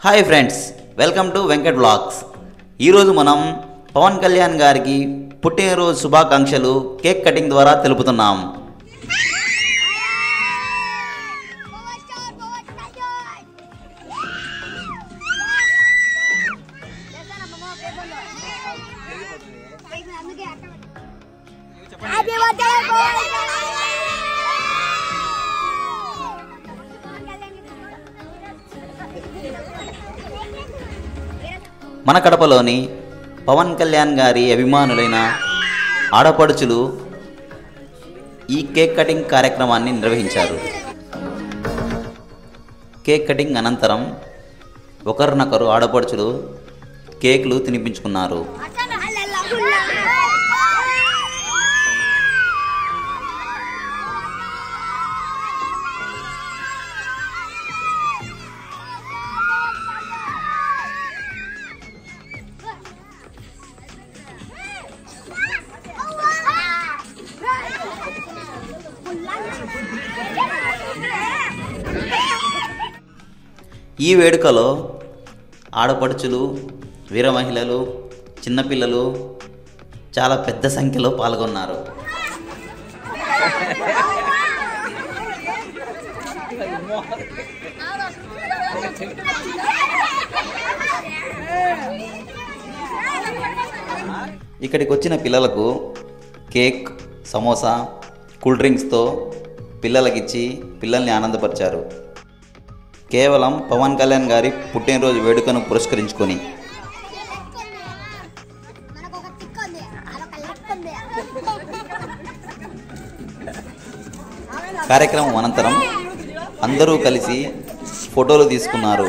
Hi friends, welcome to Venkat vlogs. ఈరోజు మనం పవన్ కళ్యాణ్ గారికి పుట్టినరోజు శుభాకాంక్షలు కేక్ కటింగ్ ద్వారా తెలుపుతున్నాం. మన కడపలోని పవన్ కళ్యాణ్ గారి అభిమానులైన ఆడపడుచులు ఈ కేక్ కటింగ్ కార్యక్రమాన్ని నిర్వహించారు. కేక్ కటింగ్ అనంతరం ఒకరినొకరు ఆడపడుచులు కేకులు తినిపించుకున్నారు. ఈ వేడుకలో ఆడపడుచులు, వీర మహిళలు, చిన్నపిల్లలు చాలా పెద్ద సంఖ్యలో పాల్గొన్నారు. ఇక్కడికి వచ్చిన పిల్లలకు కేక్, సమోసా, కూల్ డ్రింక్స్తో పిల్లలకిచ్చి పిల్లల్ని ఆనందపరిచారు. కేవలం పవన్ కళ్యాణ్ గారి పుట్టినరోజు వేడుకను పురస్కరించుకొని కార్యక్రమం అనంతరం అందరూ కలిసి ఫోటోలు తీసుకున్నారు.